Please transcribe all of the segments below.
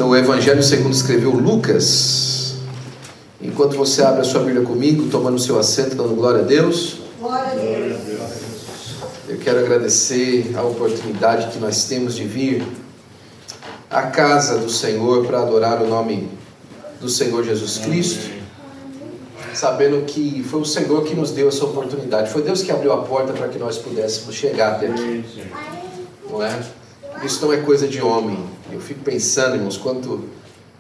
no Evangelho segundo escreveu Lucas. Enquanto você abre a sua Bíblia comigo, tomando o seu assento, dando glória a Deus. Glória a Deus. Eu quero agradecer a oportunidade que nós temos de vir à casa do Senhor para adorar o nome do Senhor Jesus Cristo, sabendo que foi o Senhor que nos deu essa oportunidade. Foi Deus que abriu a porta para que nós pudéssemos chegar até aqui, não é? Isso não é coisa de homem. Eu fico pensando, irmãos,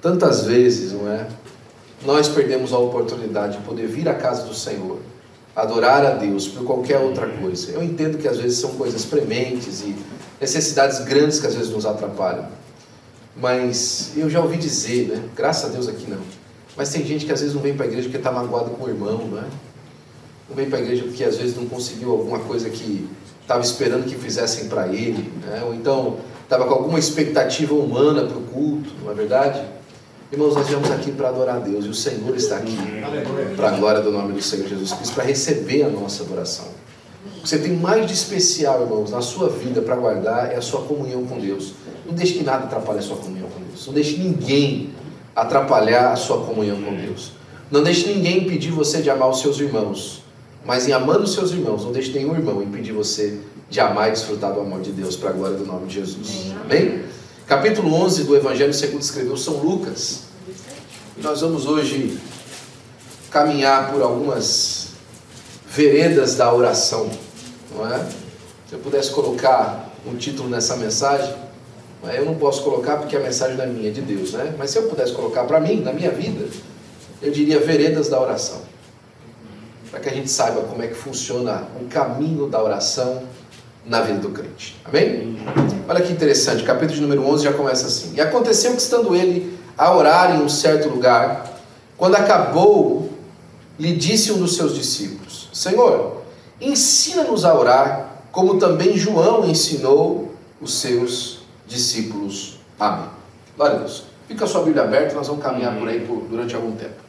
tantas vezes, não é? Nós perdemos a oportunidade de poder vir à casa do Senhor, adorar a Deus por qualquer outra coisa. Eu entendo que às vezes são coisas prementes e necessidades grandes que às vezes nos atrapalham. Mas eu já ouvi dizer, né? Graças a Deus aqui não. Mas tem gente que às vezes não vem para a igreja porque está magoado com o irmão, não é? Não vem para a igreja porque às vezes não conseguiu alguma coisa que estava esperando que fizessem para ele, né? Ou então estava com alguma expectativa humana para o culto, não é verdade? Irmãos, nós viemos aqui para adorar a Deus e o Senhor está aqui para a glória do nome do Senhor Jesus Cristo, para receber a nossa adoração. O que você tem mais de especial, irmãos, na sua vida para guardar é a sua comunhão com Deus. Não deixe que nada atrapalhe a sua comunhão com Deus. Não deixe ninguém atrapalhar a sua comunhão com Deus. Não deixe ninguém impedir você de amar os seus irmãos. Mas em amando os seus irmãos, não deixe nenhum irmão impedir você de amar e desfrutar do amor de Deus para a glória do nome de Jesus. Amém? Capítulo 11 do Evangelho segundo escreveu São Lucas. E nós vamos hoje caminhar por algumas veredas da oração, não é? Se eu pudesse colocar um título nessa mensagem, eu não posso colocar porque a mensagem não é minha, é de Deus, né? Mas se eu pudesse colocar para mim, na minha vida, eu diria veredas da oração, para que a gente saiba como é que funciona o caminho da oração na vida do crente. Amém? Olha que interessante, capítulo de número 11 já começa assim: E aconteceu que, estando ele a orar em um certo lugar, quando acabou, lhe disse um dos seus discípulos: Senhor, ensina-nos a orar, como também João ensinou os seus discípulos. Amém. Glória a Deus. Fica a sua Bíblia aberta, nós vamos caminhar por aí durante algum tempo.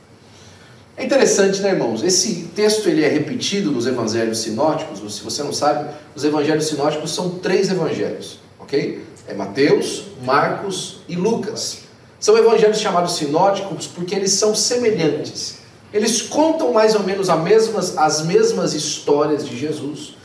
É interessante, né, irmãos? Esse texto ele é repetido nos evangelhos sinóticos. Se você não sabe, os evangelhos sinóticos são 3 evangelhos, ok? É Mateus, Marcos e Lucas. São evangelhos chamados sinóticos porque eles são semelhantes. Eles contam mais ou menos as mesmas histórias de Jesus,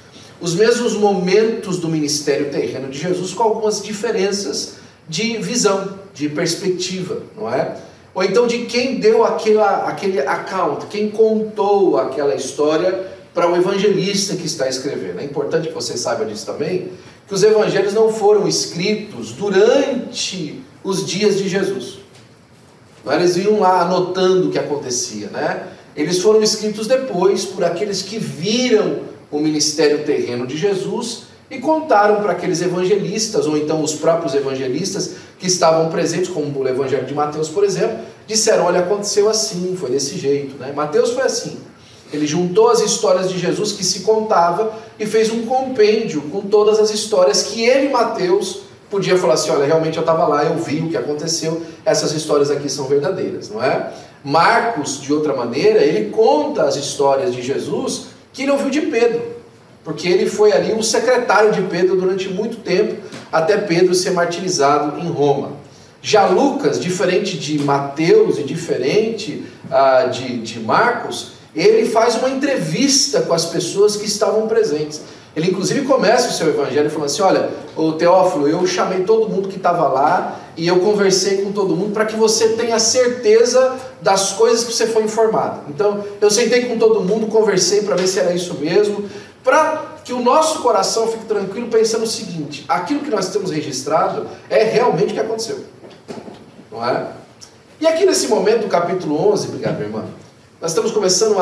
os mesmos momentos do ministério terreno de Jesus, com algumas diferenças de visão, de perspectiva, não é? Ou então de quem deu aquele account, quem contou aquela história para o evangelista que está escrevendo. É importante que você saiba disso também, que os evangelhos não foram escritos durante os dias de Jesus. Eles iam lá anotando o que acontecia, né? Eles foram escritos depois por aqueles que viram o ministério terreno de Jesus e contaram para aqueles evangelistas, ou então os próprios evangelistas que estavam presentes, como o evangelho de Mateus, por exemplo, disseram: olha, aconteceu assim, foi desse jeito, né? Mateus foi assim, ele juntou as histórias de Jesus que se contava e fez um compêndio com todas as histórias que ele, Mateus, podia falar assim: olha, realmente eu estava lá, eu vi o que aconteceu, essas histórias aqui são verdadeiras, não é? Marcos, de outra maneira, ele conta as histórias de Jesus que ele ouviu de Pedro, porque ele foi ali o secretário de Pedro durante muito tempo, até Pedro ser martirizado em Roma. Já Lucas, diferente de Mateus e diferente de Marcos, ele faz uma entrevista com as pessoas que estavam presentes. Ele inclusive começa o seu evangelho falando assim: olha, ô Teófilo, eu chamei todo mundo que estava lá e eu conversei com todo mundo para que você tenha certeza das coisas que você foi informado. Então eu sentei com todo mundo, conversei para ver se era isso mesmo, para que o nosso coração fique tranquilo pensando o seguinte: aquilo que nós temos registrado é realmente o que aconteceu, não é? E aqui nesse momento, do capítulo 11, obrigado minha irmã, nós estamos começando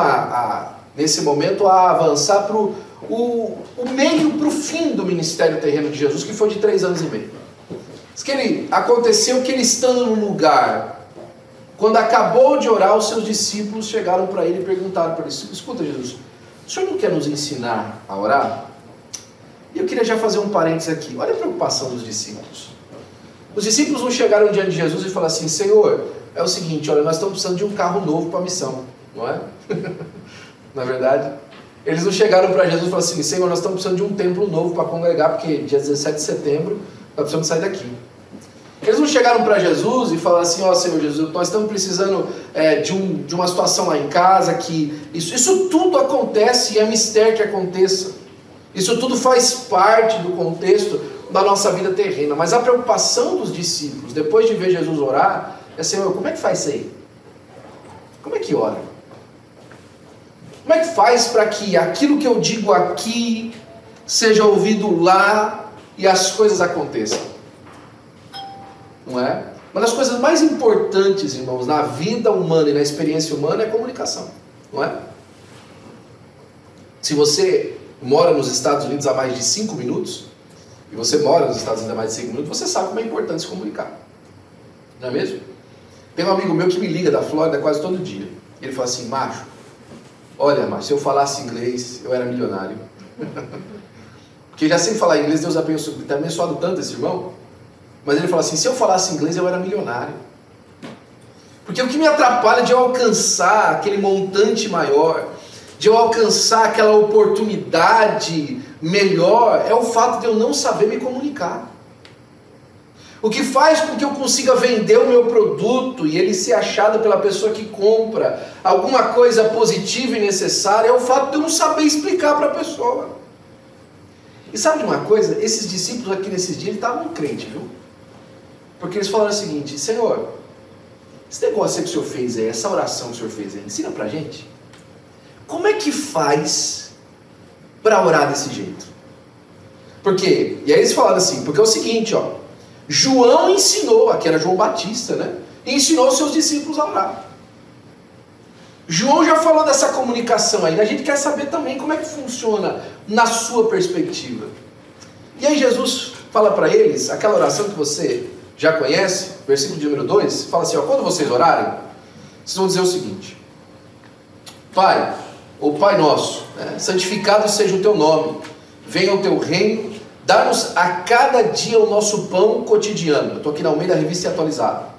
nesse momento a avançar para o meio, para o fim do ministério terreno de Jesus, que foi de 3 anos e meio. Aconteceu que ele, estando no lugar, quando acabou de orar, os seus discípulos chegaram para ele e perguntaram para ele: escuta, Jesus, o senhor não quer nos ensinar a orar? E eu queria já fazer um parênteses aqui. Olha a preocupação dos discípulos. Os discípulos não chegaram diante de Jesus e falaram assim: Senhor, é o seguinte, olha, nós estamos precisando de um carro novo para a missão, não é? Na verdade, eles não chegaram para Jesus e falaram assim: Senhor, nós estamos precisando de um templo novo para congregar, porque dia 17 de setembro nós precisamos sair daqui. Eles não chegaram para Jesus e falaram assim, ó Senhor Jesus, nós estamos precisando de uma situação lá em casa, que isso tudo acontece e é mistério que aconteça. Isso tudo faz parte do contexto da nossa vida terrena. Mas a preocupação dos discípulos, depois de ver Jesus orar, é Senhor, como é que faz isso aí? Como é que ora? Como é que faz para que aquilo que eu digo aqui seja ouvido lá e as coisas aconteçam? Não é? Uma das coisas mais importantes, irmãos, na vida humana e na experiência humana é a comunicação. Não é? Se você mora nos Estados Unidos há mais de 5 minutos, e você mora nos Estados Unidos há mais de 5 minutos, você sabe como é importante se comunicar. Não é mesmo? Tem um amigo meu que me liga da Flórida quase todo dia. Ele fala assim, macho, olha, macho, se eu falasse inglês, eu era milionário. Porque já sem falar inglês, Deus está abençoado tanto esse irmão. Mas ele fala assim, se eu falasse inglês, eu era milionário. Porque o que me atrapalha de eu alcançar aquele montante maior, de eu alcançar aquela oportunidade melhor, é o fato de eu não saber me comunicar. O que faz com que eu consiga vender o meu produto e ele ser achado pela pessoa que compra alguma coisa positiva e necessária é o fato de eu não saber explicar para a pessoa. E sabe de uma coisa? Esses discípulos aqui nesses dias estavam crentes, viu? Porque eles falaram o seguinte, Senhor, esse negócio aí que o Senhor fez aí, essa oração que o Senhor fez aí, ensina pra gente. Como é que faz para orar desse jeito? Porque, e aí eles falaram assim, porque é o seguinte, ó, João ensinou, aqui era João Batista, né? E ensinou os seus discípulos a orar. João já falou dessa comunicação aí, a gente quer saber também como é que funciona na sua perspectiva. E aí Jesus fala para eles, aquela oração que você já conhece, versículo de número 2, fala assim, ó, quando vocês orarem, vocês vão dizer o seguinte, Pai, ou Pai nosso, né, santificado seja o teu nome, venha o teu reino, dá-nos a cada dia o nosso pão cotidiano. Eu estou aqui na Almeida Revista Atualizada.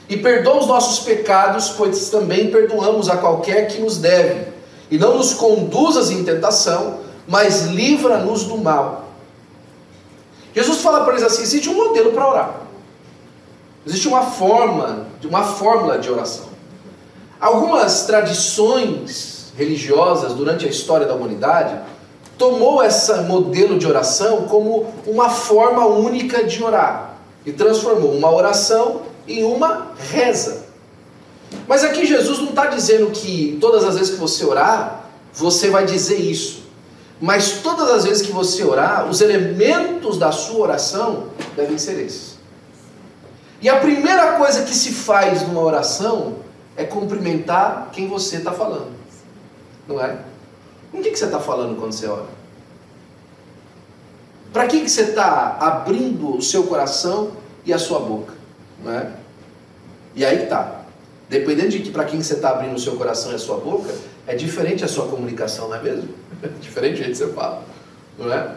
E perdoa os nossos pecados, pois também perdoamos a qualquer que nos deve. E não nos conduzas em tentação, mas livra-nos do mal. Jesus fala para eles assim, existe um modelo para orar. Existe uma fórmula de oração. Algumas tradições religiosas durante a história da humanidade tomou esse modelo de oração como uma forma única de orar e transformou uma oração em uma reza. Mas aqui Jesus não está dizendo que todas as vezes que você orar, você vai dizer isso. Mas todas as vezes que você orar, os elementos da sua oração devem ser esses. E a primeira coisa que se faz numa oração é cumprimentar quem você está falando. Não é? Com o que você está falando quando você ora? Para que você está abrindo o seu coração e a sua boca? Não é? E aí que está. Dependendo de para quem você está abrindo o seu coração e a sua boca, é diferente a sua comunicação, não é mesmo? É diferente do jeito que você fala. Não é?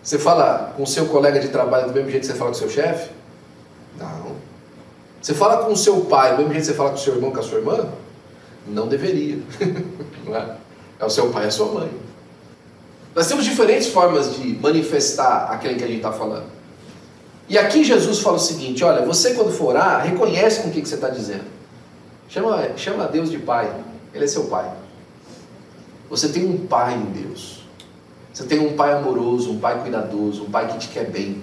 Você fala com o seu colega de trabalho do mesmo jeito que você fala com o seu chefe? Não. Você fala com o seu pai do mesmo jeito que você fala com o seu irmão, com a sua irmã? Não deveria. Não é? É o seu pai e a sua mãe. Nós temos diferentes formas de manifestar aquilo que a gente está falando. E aqui Jesus fala o seguinte, olha, você quando for orar, reconhece com o que você está dizendo. Chama Deus de Pai. Ele é seu Pai. Você tem um Pai em Deus. Você tem um Pai amoroso, um Pai cuidadoso, um Pai que te quer bem.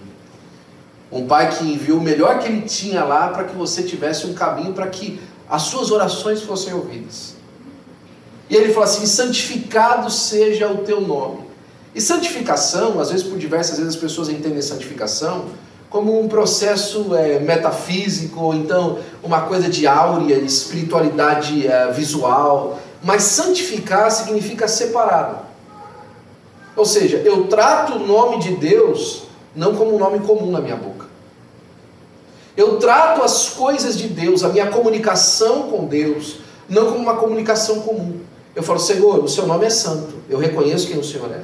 Um Pai que enviou o melhor que Ele tinha lá para que você tivesse um caminho para que as suas orações fossem ouvidas. E Ele fala assim, santificado seja o teu nome. E santificação, às vezes por diversas vezes as pessoas entendem santificação como um processo metafísico, ou então uma coisa de áurea, de espiritualidade visual. Mas santificar significa separado. Ou seja, eu trato o nome de Deus não como um nome comum na minha boca. Eu trato as coisas de Deus, a minha comunicação com Deus, não como uma comunicação comum. Eu falo, Senhor, o seu nome é santo, eu reconheço quem o Senhor é.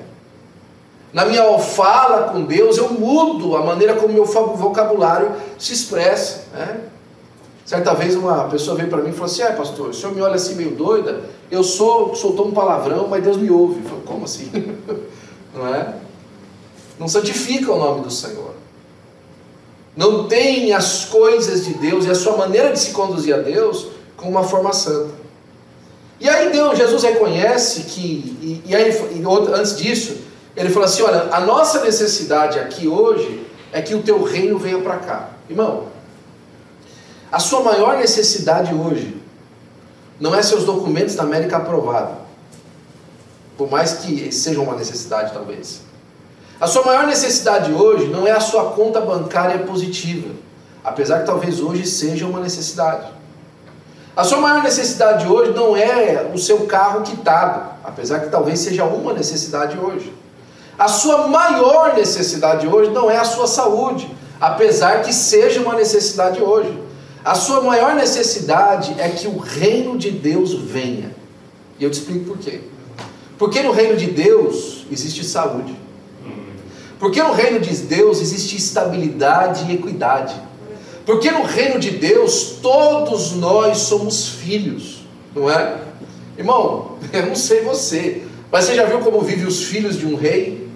Na minha fala com Deus, eu mudo a maneira como meu vocabulário se expressa. Né? Certa vez uma pessoa veio para mim e falou assim, pastor, o senhor me olha assim meio doida, eu soltou um palavrão, mas Deus me ouve. Eu falo, como assim? Não é? Não santifica o nome do Senhor. não tem as coisas de Deus e a sua maneira de se conduzir a Deus com uma forma santa. E aí Jesus reconhece que, antes disso, ele falou assim, olha, a nossa necessidade aqui hoje é que o teu reino venha para cá. Irmão, a sua maior necessidade hoje não é seus documentos da América aprovados, por mais que sejam uma necessidade talvez. A sua maior necessidade hoje não é a sua conta bancária positiva, apesar que talvez hoje seja uma necessidade. A sua maior necessidade hoje não é o seu carro quitado, apesar que talvez seja uma necessidade hoje. A sua maior necessidade hoje não é a sua saúde, apesar que seja uma necessidade hoje. A sua maior necessidade é que o reino de Deus venha. E eu te explico por quê. Porque no reino de Deus existe saúde. Porque no reino de Deus existe estabilidade e equidade. Porque no reino de Deus todos nós somos filhos, não é? Irmão, eu não sei você, mas você já viu como vivem os filhos de um rei?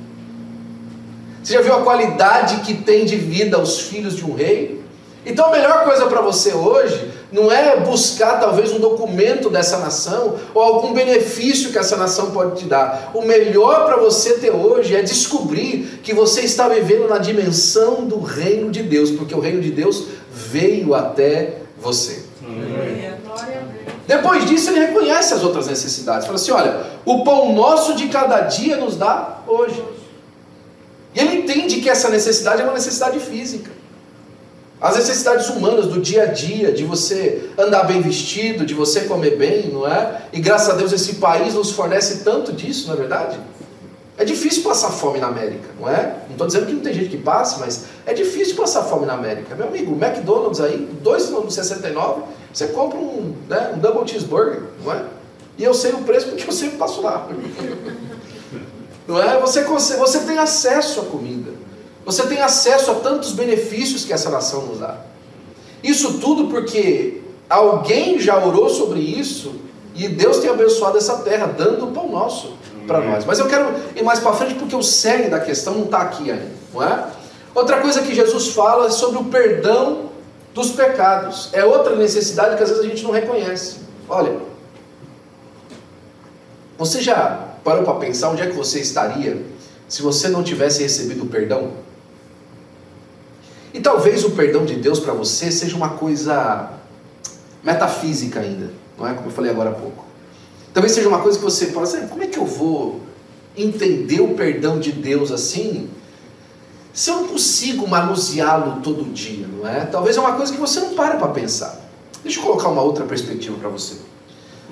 Você já viu a qualidade que tem de vida os filhos de um rei? Então a melhor coisa para você hoje não é buscar talvez um documento dessa nação ou algum benefício que essa nação pode te dar. O melhor para você ter hoje é descobrir que você está vivendo na dimensão do reino de Deus, porque o reino de Deus veio até você. Depois disso ele reconhece as outras necessidades. Fala assim, olha, o pão nosso de cada dia nos dá hoje. E ele entende que essa necessidade é uma necessidade física. As necessidades humanas do dia a dia, de você andar bem vestido, de você comer bem, não é? E graças a Deus esse país nos fornece tanto disso, não é verdade? É difícil passar fome na América, não é? Não estou dizendo que não tem gente que passe, mas é difícil passar fome na América. Meu amigo, o McDonald's aí, $2,69, você compra um double cheeseburger, não é? E eu sei o preço porque eu sempre passo lá. Não é? Você tem acesso à comida. Você tem acesso a tantos benefícios que essa nação nos dá. Isso tudo porque alguém já orou sobre isso e Deus tem abençoado essa terra, dando o pão nosso para nós. Mas eu quero ir mais para frente porque o cerne da questão não está aqui ainda, não é? Outra coisa que Jesus fala é sobre o perdão dos pecados. É outra necessidade que às vezes a gente não reconhece. Olha, você já parou para pensar onde é que você estaria se você não tivesse recebido o perdão? E talvez o perdão de Deus para você seja uma coisa metafísica ainda, não é? Como eu falei agora há pouco. Talvez seja uma coisa que você fala assim, como é que eu vou entender o perdão de Deus assim, se eu não consigo manuseá-lo todo dia, não é? Talvez é uma coisa que você não para pensar. Deixa eu colocar uma outra perspectiva para você.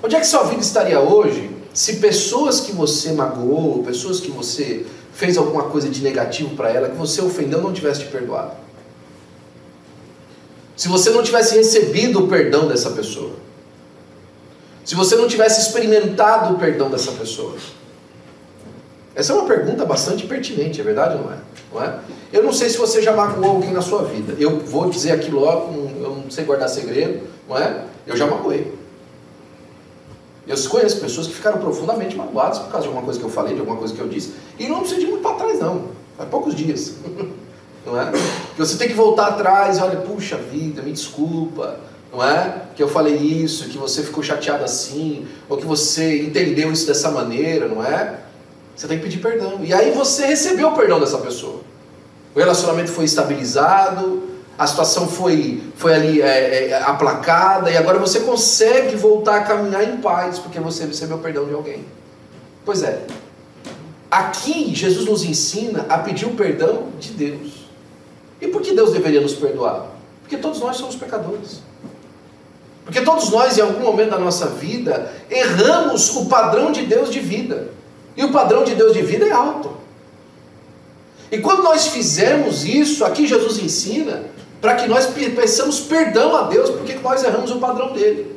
Onde é que sua vida estaria hoje se pessoas que você magoou, pessoas que você fez alguma coisa de negativo para ela, que você ofendeu, não tivesse te perdoado? Se você não tivesse recebido o perdão dessa pessoa, se você não tivesse experimentado o perdão dessa pessoa. Essa é uma pergunta bastante pertinente, é verdade ou não é? Não é? Eu não sei se você já magoou alguém na sua vida. Eu vou dizer aqui logo, eu não sei guardar segredo, não é? Eu já magoei. Eu conheço pessoas que ficaram profundamente magoadas por causa de alguma coisa que eu falei, de alguma coisa que eu disse. E não precisa de muito para trás não, faz poucos dias. Não é? Que você tem que voltar atrás e olha, puxa vida, me desculpa, não é? Que eu falei isso, que você ficou chateado assim, ou que você entendeu isso dessa maneira, não é? Você tem que pedir perdão. E aí você recebeu o perdão dessa pessoa. O relacionamento foi estabilizado, a situação foi ali aplacada, e agora você consegue voltar a caminhar em paz, porque você recebeu o perdão de alguém. Pois é, aqui Jesus nos ensina a pedir o perdão de Deus. E por que Deus deveria nos perdoar? Porque todos nós somos pecadores. Porque todos nós, em algum momento da nossa vida, erramos o padrão de Deus de vida. E o padrão de Deus de vida é alto. E quando nós fizermos isso, aqui Jesus ensina, para que nós peçamos perdão a Deus, porque nós erramos o padrão dele.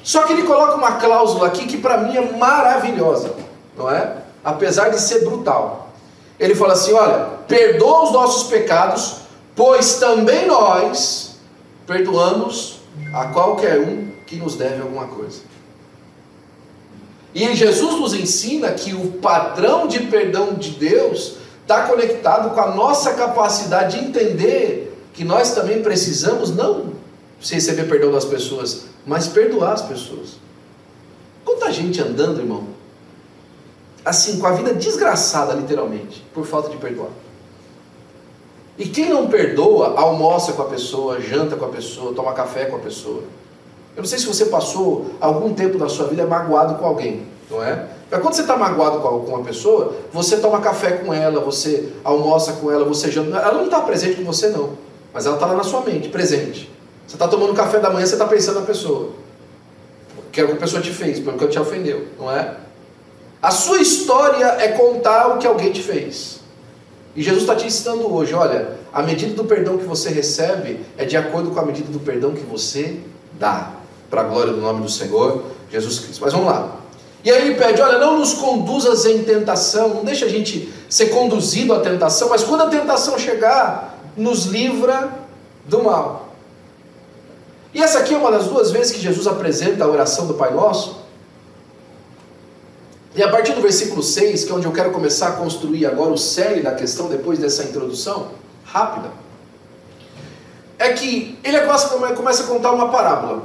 Só que ele coloca uma cláusula aqui que para mim é maravilhosa, não é? Apesar de ser brutal. Ele fala assim, olha, perdoa os nossos pecados, pois também nós perdoamos a qualquer um que nos deve alguma coisa. E Jesus nos ensina que o padrão de perdão de Deus está conectado com a nossa capacidade de entender que nós também precisamos não receber perdão das pessoas, mas perdoar as pessoas. Quanta gente andando, irmão, assim, com a vida desgraçada, literalmente, por falta de perdoar. E quem não perdoa, almoça com a pessoa, janta com a pessoa, toma café com a pessoa. Eu não sei se você passou algum tempo da sua vida magoado com alguém, não é? Mas quando você está magoado com uma pessoa, você toma café com ela, você almoça com ela, você janta. Ela não está presente com você, não. Mas ela está lá na sua mente, presente. Você está tomando café da manhã, você está pensando na pessoa. Que é o que a pessoa te fez, porque ela te ofendeu, não é? A sua história é contar o que alguém te fez. E Jesus está te ensinando hoje, olha, a medida do perdão que você recebe é de acordo com a medida do perdão que você dá, para a glória do nome do Senhor Jesus Cristo. Mas vamos lá. E aí ele pede, olha, não nos conduzas em tentação, não deixa a gente ser conduzido à tentação, mas quando a tentação chegar, nos livra do mal. E essa aqui é uma das duas vezes que Jesus apresenta a oração do Pai Nosso. E a partir do versículo 6, que é onde eu quero começar a construir agora o cerne da questão, depois dessa introdução rápida, é que ele começa a contar uma parábola.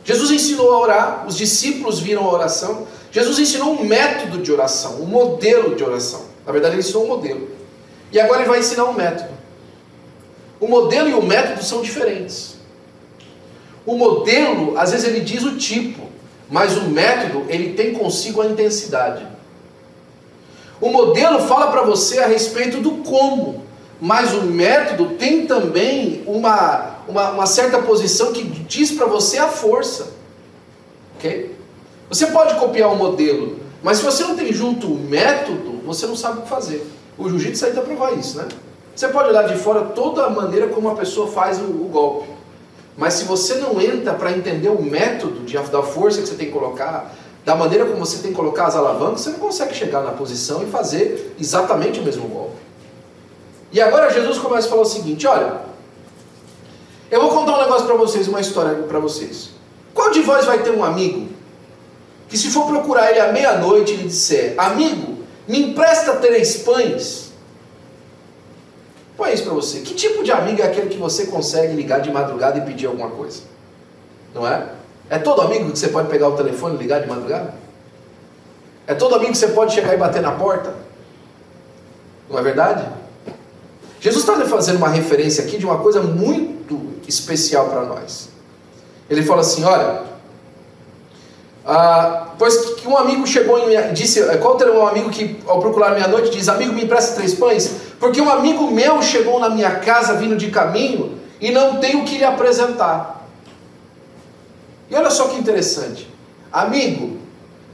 Jesus ensinou a orar, os discípulos viram a oração. Jesus ensinou um método de oração, um modelo de oração. Na verdade, ele ensinou um modelo. E agora ele vai ensinar um método. O modelo e o método são diferentes. O modelo, às vezes ele diz o tipo, mas o método, ele tem consigo a intensidade. O modelo fala para você a respeito do como, mas o método tem também uma certa posição que diz para você a força. Ok? Você pode copiar o modelo, mas se você não tem junto o método, você não sabe o que fazer. O jiu-jitsu aí dá para provar isso, né? Você pode olhar de fora toda a maneira como a pessoa faz o golpe. Mas se você não entra para entender o método da força que você tem que colocar, da maneira como você tem que colocar as alavancas, você não consegue chegar na posição e fazer exatamente o mesmo golpe. E agora Jesus começa a falar o seguinte, olha, eu vou contar um negócio para vocês, uma história para vocês. Qual de vós vai ter um amigo que se for procurar ele à meia-noite e lhe disser, amigo, me empresta 3 pães? Põe isso para você. Que tipo de amigo é aquele que você consegue ligar de madrugada e pedir alguma coisa? Não é? É todo amigo que você pode pegar o telefone e ligar de madrugada? É todo amigo que você pode chegar e bater na porta? Não é verdade? Jesus está fazendo uma referência aqui de uma coisa muito especial para nós. Ele fala assim, olha, pois que um amigo chegou e disse, qual terá um amigo que ao procurar meia-noite diz, amigo, me empresta 3 pães? Porque um amigo meu chegou na minha casa vindo de caminho e não tem o que lhe apresentar. E olha só que interessante. Amigo,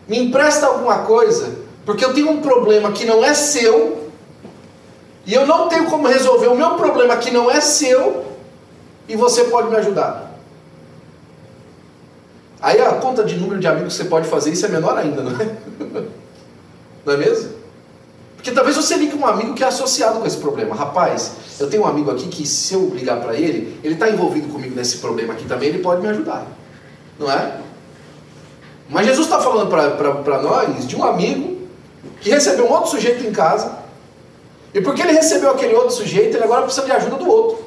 me empresta alguma coisa, porque eu tenho um problema que não é seu, e eu não tenho como resolver o meu problema que não é seu, e você pode me ajudar. Aí a conta de número de amigos que você pode fazer, isso é menor ainda, não é? Não é mesmo? Porque talvez você ligue um amigo que é associado com esse problema. Rapaz, eu tenho um amigo aqui que se eu ligar para ele, ele está envolvido comigo nesse problema aqui também, ele pode me ajudar. Não é? Mas Jesus está falando para nós de um amigo que recebeu um outro sujeito em casa, e porque ele recebeu aquele outro sujeito, ele agora precisa de ajuda do outro.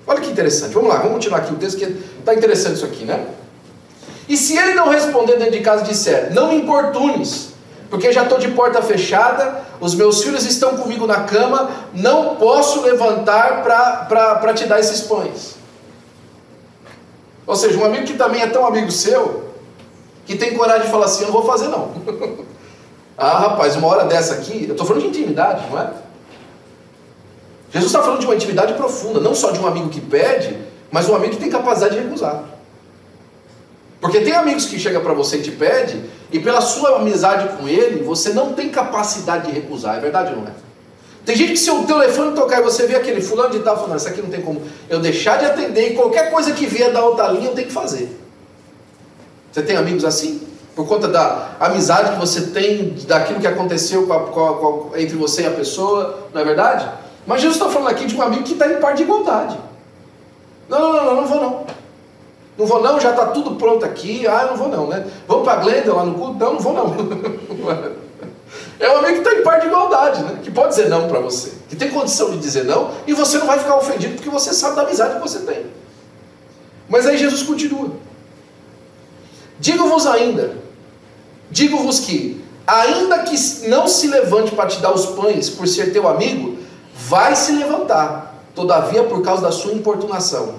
Olha que interessante. Vamos lá, vamos continuar aqui o texto, que está interessante isso aqui, né? E se ele não responder dentro de casa e disser, não me importunes, porque já estou de porta fechada, os meus filhos estão comigo na cama, não posso levantar para te dar esses pães. Ou seja, um amigo que também é tão amigo seu, que tem coragem de falar assim, eu não vou fazer não. Ah, rapaz, uma hora dessa aqui, eu estou falando de intimidade, não é? Jesus está falando de uma intimidade profunda, não só de um amigo que pede, mas um amigo que tem capacidade de recusar. Porque tem amigos que chegam para você e te pede, e pela sua amizade com ele, você não tem capacidade de recusar, é verdade ou não é? Tem gente que se o telefone tocar e você vê aquele fulano de tal, falando, isso aqui não tem como eu deixar de atender, e qualquer coisa que vier da outra linha eu tenho que fazer. Você tem amigos assim? Por conta da amizade que você tem, daquilo que aconteceu entre você e a pessoa, não é verdade? Mas Jesus está falando aqui de um amigo que está em par de igualdade. Não vou não. Não vou não, já está tudo pronto aqui. Ah, eu não vou não, né? Vamos para a Glenda lá no culto? Não vou não. É um amigo que está em par de igualdade, né? Que pode dizer não para você, que tem condição de dizer não, e você não vai ficar ofendido porque você sabe da amizade que você tem. Mas aí Jesus continua. Digo-vos que, ainda que não se levante para te dar os pães por ser teu amigo, vai se levantar, todavia por causa da sua importunação,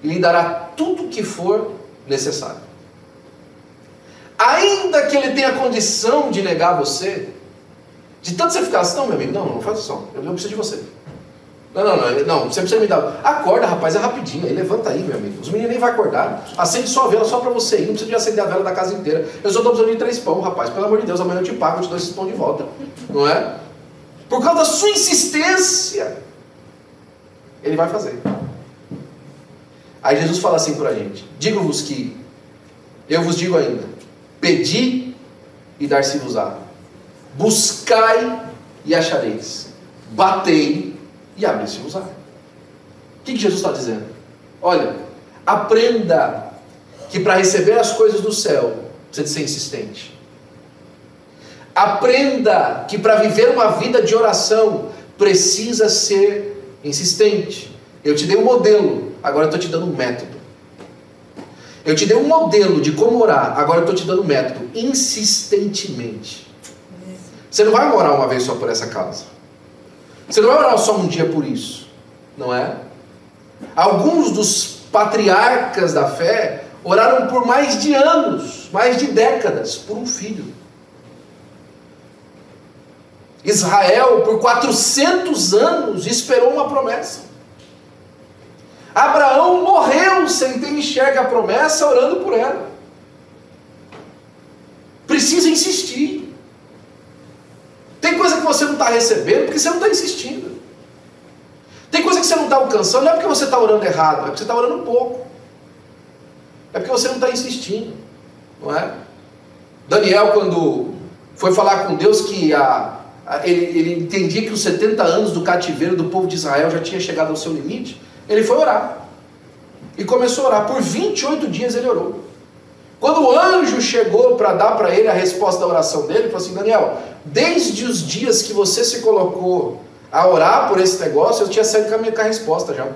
e lhe dará tudo o que for necessário. Ainda que ele tenha condição de negar você, de tanto você ficar assim, não, meu amigo, não faz isso, eu não preciso de você. Não, você precisa me dar. Acorda, rapaz, é rapidinho, aí levanta aí, meu amigo. Os meninos nem vão acordar. Acende só a vela só para você ir, não precisa de acender a vela da casa inteira. Eu só estou precisando de 3 pão, rapaz, pelo amor de Deus, amanhã eu te pago, eu te dou esses pão de volta. Não é? Por causa da sua insistência, ele vai fazer. Aí Jesus fala assim para a gente: digo-vos que, eu vos digo ainda, pedi e dar-se-vos-á, buscai e achareis, batei e abre-se-vos-á. O que Jesus está dizendo? Olha, aprenda que para receber as coisas do céu precisa de ser insistente. Aprenda que para viver uma vida de oração precisa ser insistente. Eu te dei um modelo, agora eu estou te dando um método. Eu te dei um modelo de como orar, agora eu estou te dando um método. Insistentemente. Você não vai orar uma vez só por essa causa. Você não vai orar só um dia por isso. Não é? Alguns dos patriarcas da fé oraram por mais de anos, mais de décadas, por um filho. Israel, por 400 anos, esperou uma promessa. Abraão morreu sem ter enxergue a promessa, orando por ela. Precisa insistir. Tem coisa que você não está recebendo porque você não está insistindo. Tem coisa que você não está alcançando, não é porque você está orando errado, é porque você está orando pouco. É porque você não está insistindo, não é? Daniel, quando foi falar com Deus que ele entendia que os 70 anos do cativeiro do povo de Israel já tinha chegado ao seu limite, ele foi orar. E começou a orar. Por 28 dias ele orou. Quando o anjo chegou para dar para ele a resposta da oração dele, ele falou assim: Daniel, desde os dias que você se colocou a orar por esse negócio, eu tinha saído com a resposta já.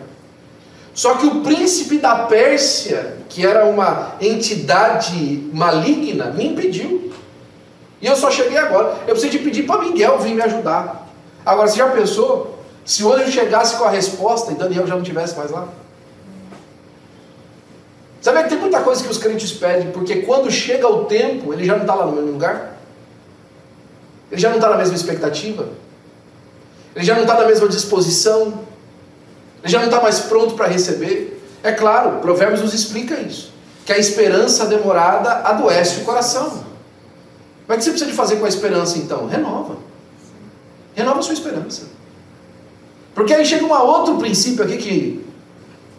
Só que o príncipe da Pérsia, que era uma entidade maligna, me impediu. E eu só cheguei agora. Eu preciso de pedir para Miguel vir me ajudar. Agora, você já pensou? Se o anjo chegasse com a resposta e Daniel já não estivesse mais lá? Sabe que tem muita coisa que os crentes pedem, porque quando chega o tempo, ele já não está lá no mesmo lugar? Ele já não está na mesma expectativa? Ele já não está na mesma disposição? Ele já não está mais pronto para receber? É claro, Provérbios nos explica isso, que a esperança demorada adoece o coração. Mas o que você precisa de fazer com a esperança então? Renova a sua esperança. Porque aí chega um outro princípio aqui que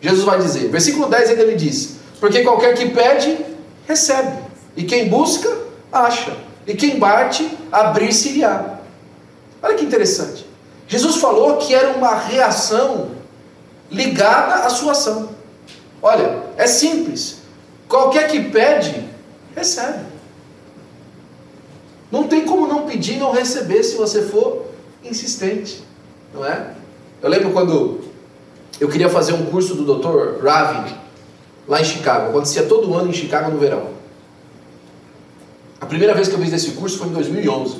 Jesus vai dizer. Versículo 10 ainda ele diz: porque qualquer que pede, recebe, e quem busca, acha, e quem bate, abrir-se-lhe-á. Olha que interessante. Jesus falou que era uma reação ligada à sua ação. Olha, é simples. Qualquer que pede, recebe. Não tem como não pedir e não receber se você for insistente, não é? Eu lembro quando eu queria fazer um curso do Dr. Ravi, lá em Chicago. Acontecia todo ano em Chicago no verão. A primeira vez que eu fiz esse curso foi em 2011.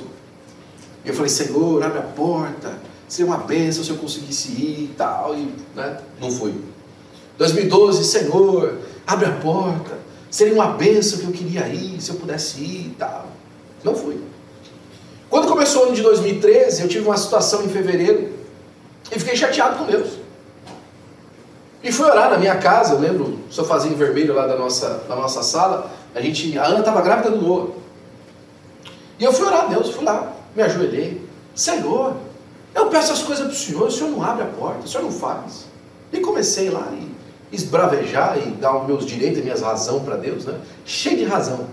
E eu falei: Senhor, abre a porta, seria uma bênção se eu conseguisse ir e tal. E, né? Não fui. 2012, Senhor, abre a porta, seria uma bênção que eu queria ir, se eu pudesse ir e tal. Não fui. Quando começou o ano de 2013, eu tive uma situação em fevereiro e fiquei chateado com Deus. E fui orar na minha casa. Eu lembro, o sofazinho vermelho lá da nossa sala, a Ana estava grávida do Noah. E eu fui orar a Deus, fui lá, me ajoelhei. Senhor, eu peço as coisas para o Senhor não abre a porta, o Senhor não faz. E comecei lá e esbravejar e dar os meus direitos e minhas razões para Deus, né? Cheio de razão,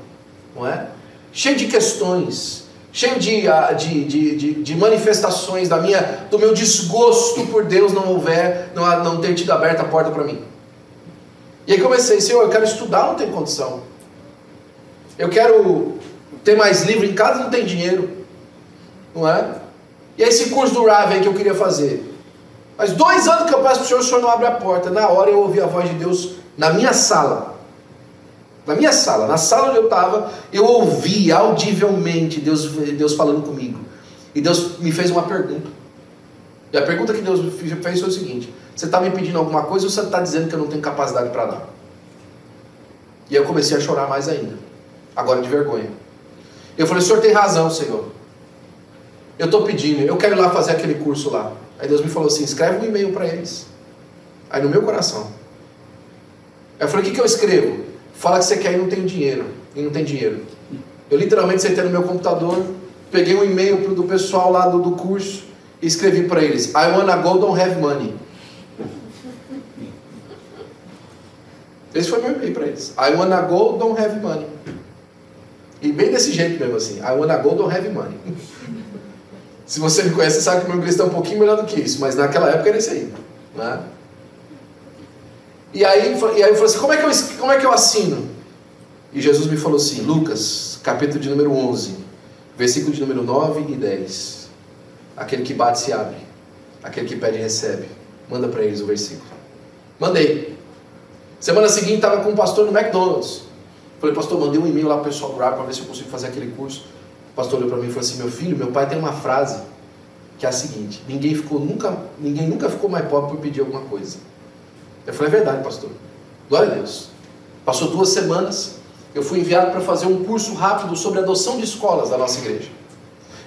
não é? Cheio de questões, cheio de manifestações do meu desgosto por Deus não ter tido aberta a porta para mim. E aí comecei: Senhor, eu quero estudar, não tenho condição. Eu quero ter mais livro em casa, não tem dinheiro. não é? E é esse curso do Rav aí que eu queria fazer. Faz 2 anos que eu peço para o senhor não abre a porta. Na hora eu ouvi a voz de Deus na minha sala. Na minha sala, na sala onde eu estava, eu ouvi audivelmente Deus falando comigo. E Deus me fez uma pergunta. E a pergunta que Deus fez foi o seguinte: você está me pedindo alguma coisa ou você está dizendo que eu não tenho capacidade para dar? E eu comecei a chorar mais ainda, agora de vergonha. Eu falei: o senhor tem razão, Senhor. Eu estou pedindo, eu quero ir lá fazer aquele curso lá. Aí Deus me falou assim: escreve um e-mail para eles. Aí no meu coração. Aí eu falei: o que eu escrevo? Fala que você quer e não tem dinheiro. E não tem dinheiro. Eu literalmente sentei no meu computador, peguei um e-mail do pessoal lá do curso e escrevi para eles: I wanna go, don't have money. Esse foi meu e-mail para eles. I wanna go, don't have money. E bem desse jeito mesmo assim. I wanna go, don't have money. Se você me conhece, você sabe que o meu inglês está um pouquinho melhor do que isso. Mas naquela época era isso aí, né? E aí eu falei assim: como é que eu assino? E Jesus me falou assim: Lucas, capítulo de número 11, versículo de número 9 e 10. Aquele que bate se abre, aquele que pede recebe. Manda para eles o versículo. Mandei. Semana seguinte estava com um pastor no McDonald's. Falei: pastor, mandei um e-mail lá para o pessoal do RAP para ver se eu consigo fazer aquele curso. O pastor olhou para mim e falou assim: meu filho, meu pai tem uma frase que é a seguinte: ninguém nunca ficou mais pobre por pedir alguma coisa. Eu falei: é verdade, pastor. Glória a Deus. Passou 2 semanas, eu fui enviado para fazer um curso rápido sobre adoção de escolas da nossa igreja.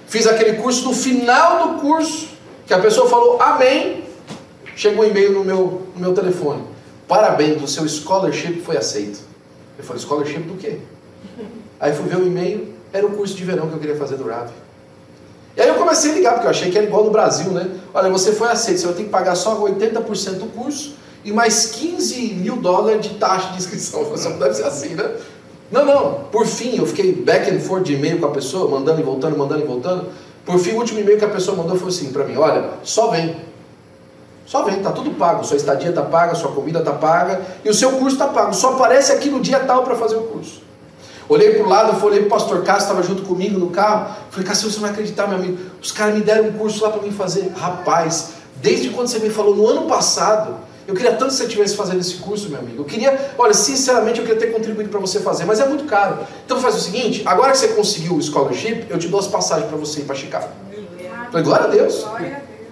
Fiz aquele curso. No final do curso, que a pessoa falou amém, chegou um e-mail no meu telefone: parabéns, o seu scholarship foi aceito. Eu falei: scholarship do quê? Aí fui ver o e-mail, era o curso de verão que eu queria fazer do RAV. E aí eu comecei a ligar, porque eu achei que era igual no Brasil, né? Olha, você foi aceito, você vai ter que pagar só 80% do curso e mais $15 mil de taxa de inscrição. Eu falei: não deve ser assim, né? Não. Por fim, eu fiquei back and forth de e-mail com a pessoa, mandando e voltando. Por fim, o último e-mail que a pessoa mandou foi assim para mim: olha, só vem, tá tudo pago, sua estadia está paga, sua comida está paga e o seu curso está pago, só aparece aqui no dia tal para fazer o curso. Olhei para o lado, olhei para o pastor Cássio, estava junto comigo no carro, falei: Cássio, você não vai acreditar, meu amigo, os caras me deram um curso lá para mim fazer. Rapaz, desde quando você me falou no ano passado, eu queria tanto que você estivesse fazendo esse curso, meu amigo. Olha, sinceramente, eu queria ter contribuído para você fazer, mas é muito caro. Então faz o seguinte: agora que você conseguiu o scholarship, eu te dou as passagens para você ir para Chicago. Falei: glória a Deus.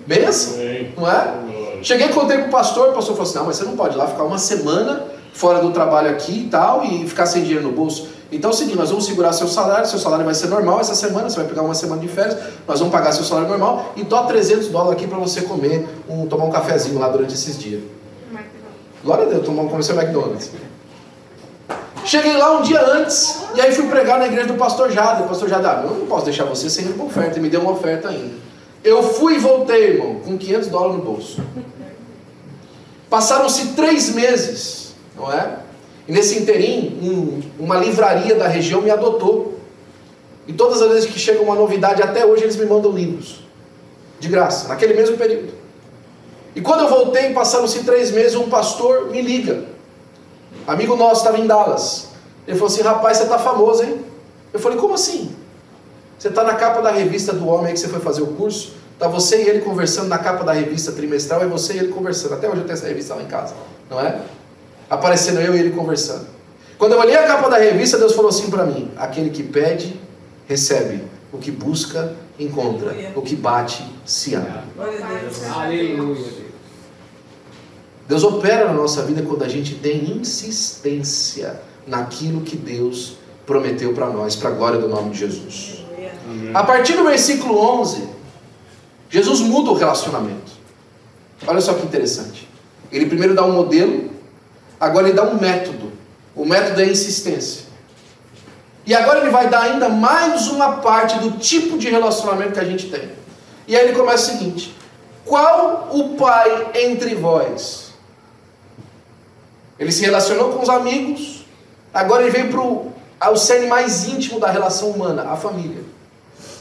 Benção, não é? Cheguei e contei para o pastor falou assim: não, mas você não pode ir lá ficar uma semana fora do trabalho aqui e tal, e ficar sem dinheiro no bolso. Então é o seguinte: nós vamos segurar seu salário vai ser normal essa semana, você vai pegar uma semana de férias, nós vamos pagar seu salário normal e dó $300 aqui para você comer, tomar um cafezinho lá durante esses dias. Glória a Deus, comecei o McDonald's. Cheguei lá um dia antes, e aí fui pregar na igreja do pastor Jada. O pastor Jada: eu não posso deixar você sem uma oferta, e me deu uma oferta ainda. Eu fui e voltei, irmão, com $500 no bolso. Passaram-se 3 meses, não é? E nesse interim, uma livraria da região me adotou. E todas as vezes que chega uma novidade, até hoje eles me mandam livros. De graça, naquele mesmo período. E quando eu voltei, passaram-se 3 meses, um pastor me liga. Amigo nosso, estava em Dallas. Ele falou assim: rapaz, você está famoso, hein? Eu falei: como assim? Você está na capa da revista do homem aí que você foi fazer o curso? Está você e ele conversando na capa da revista trimestral, é você e ele conversando. Até hoje eu tenho essa revista lá em casa, não é? Aparecendo eu e ele conversando. Quando eu olhei a capa da revista, Deus falou assim para mim: aquele que pede, recebe. O que busca, encontra. O que bate, se abre. Aleluia. Deus opera na nossa vida quando a gente tem insistência naquilo que Deus prometeu para nós, para a glória do nome de Jesus. A partir do versículo 11, Jesus muda o relacionamento. Olha só que interessante. Ele primeiro dá um modelo, agora ele dá um método. O método é a insistência. E agora ele vai dar ainda mais uma parte do tipo de relacionamento que a gente tem. E aí ele começa o seguinte: qual o pai entre vós? Ele se relacionou com os amigos, agora ele veio ao cerne mais íntimo da relação humana, a família.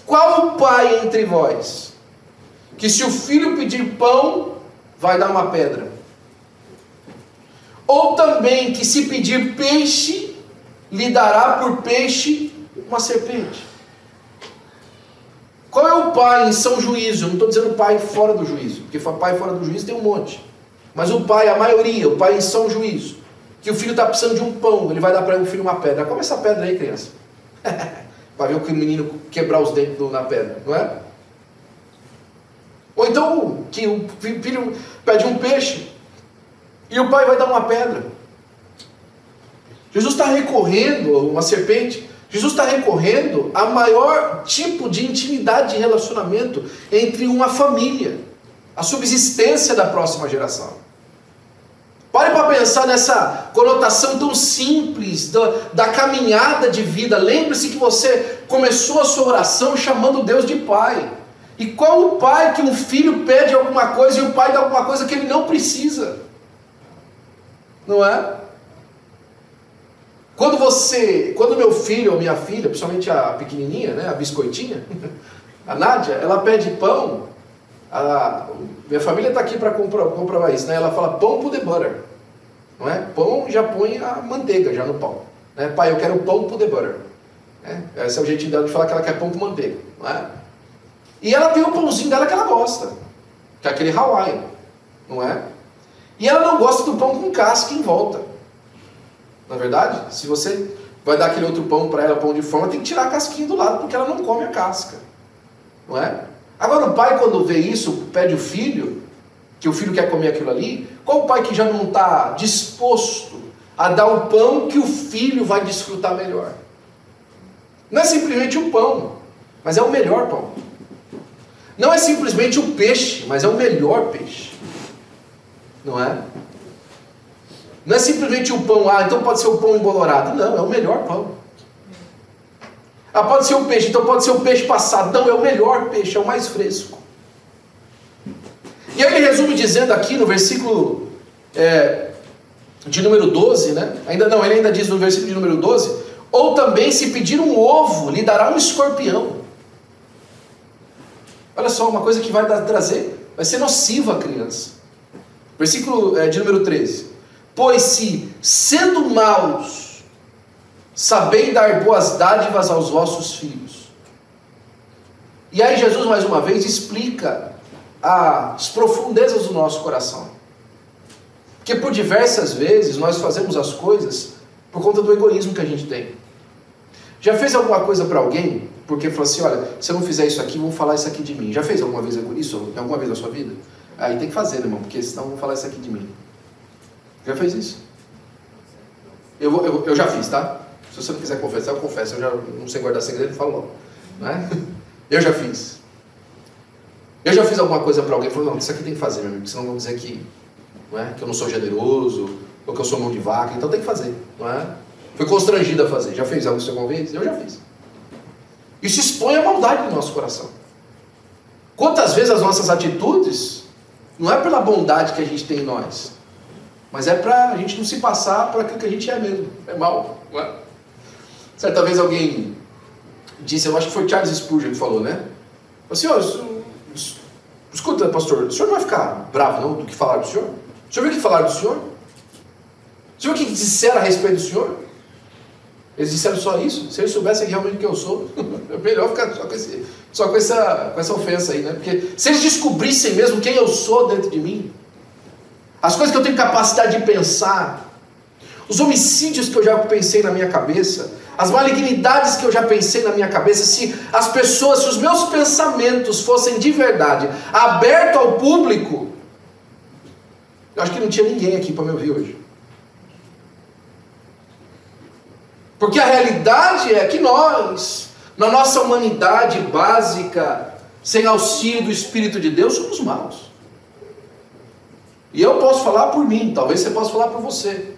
Qual o pai entre vós, que se o filho pedir pão, vai dar uma pedra? Ou também que se pedir peixe, lhe dará por peixe uma serpente? Qual é o pai em são juízo? Eu não estou dizendo pai fora do juízo, porque pai fora do juízo tem um monte. Mas o pai, a maioria, o pai em são juízo, que o filho está precisando de um pão, ele vai dar para o filho uma pedra. Come essa pedra aí, criança. Para ver o menino quebrar os dentes na pedra, não é? Ou então que o filho pede um peixe e o pai vai dar uma pedra. Jesus está recorrendo, uma serpente, Jesus está recorrendo a maior tipo de intimidade de relacionamento entre uma família, a subsistência da próxima geração. Pare para pensar nessa conotação tão simples da caminhada de vida. Lembre-se que você começou a sua oração chamando Deus de Pai. E qual o pai que um filho pede alguma coisa e o pai dá alguma coisa que ele não precisa? Não é? Quando meu filho ou minha filha, principalmente a pequenininha, né, a biscoitinha, a Nádia, ela pede pão, minha família está aqui para comprovar isso, né? Ela fala pão puder butter, não é? Pão já põe a manteiga já no pão, né? Pai, eu quero pão puder butter, né? Esse é o jeitinho dela de falar que ela quer pão com manteiga, não é? E ela tem o pãozinho dela que ela gosta, que é aquele Hawaii, não é? E ela não gosta do pão com casca em volta. Na verdade, se você vai dar aquele outro pão para ela, pão de forma, tem que tirar a casquinha do lado, porque ela não come a casca. Não é? Agora o pai, quando vê isso, pede o filho, que o filho quer comer aquilo ali, qual o pai que já não está disposto a dar o pão que o filho vai desfrutar melhor? Não é simplesmente o pão, mas é o melhor pão. Não é simplesmente o peixe, mas é o melhor peixe. Não é? Não é simplesmente o pão, então pode ser o pão embolorado. Não, é o melhor pão. Pode ser o peixe, então pode ser o peixe passado. Não, é o melhor peixe, é o mais fresco. E aí ele resume dizendo aqui no versículo de número 12, né? Ele ainda diz no versículo de número 12, ou também se pedir um ovo, lhe dará um escorpião. Olha só, uma coisa que vai vai ser nociva à criança. Versículo de número 13. Pois se, sendo maus, sabeis dar boas dádivas aos vossos filhos. E aí Jesus, mais uma vez, explica as profundezas do nosso coração. Porque por diversas vezes nós fazemos as coisas por conta do egoísmo que a gente tem. Já fez alguma coisa para alguém, porque falou assim, olha, se eu não fizer isso aqui, vão falar isso aqui de mim. Já fez alguma vez isso, alguma vez na sua vida? Aí tem que fazer, irmão, porque senão vão falar isso aqui de mim. Já fez isso? Eu já fiz, tá? Se você não quiser confessar, eu confesso. Eu já não sei guardar segredo, falo logo. Não é? Eu já fiz. Eu já fiz alguma coisa para alguém e falou, não, isso aqui tem que fazer, meu amigo, senão vão dizer que, não é? Que eu não sou generoso, ou que eu sou mão de vaca, então tem que fazer, não é? Fui constrangido a fazer. Já fez algo isso alguma vez? Eu já fiz. Isso expõe a maldade do nosso coração. Quantas vezes as nossas atitudes não é pela bondade que a gente tem em nós, mas é para a gente não se passar por aquilo que a gente é mesmo. É mal, não é? Certa vez alguém disse, eu acho que foi Charles Spurgeon que falou, né? Assim, escuta, pastor, o senhor não vai ficar bravo não do que falaram do senhor? O senhor viu o que falaram do senhor? O senhor viu o que disseram a respeito do senhor? Eles disseram só isso? Se eles soubessem realmente quem eu sou, é melhor ficar só com essa ofensa aí, né? Porque se eles descobrissem mesmo quem eu sou dentro de mim, as coisas que eu tenho capacidade de pensar, os homicídios que eu já pensei na minha cabeça, as malignidades que eu já pensei na minha cabeça, se os meus pensamentos fossem de verdade abertos ao público, eu acho que não tinha ninguém aqui para me ouvir hoje. Porque a realidade é que nós, na nossa humanidade básica, sem auxílio do Espírito de Deus, somos maus. E eu posso falar por mim, talvez você possa falar por você.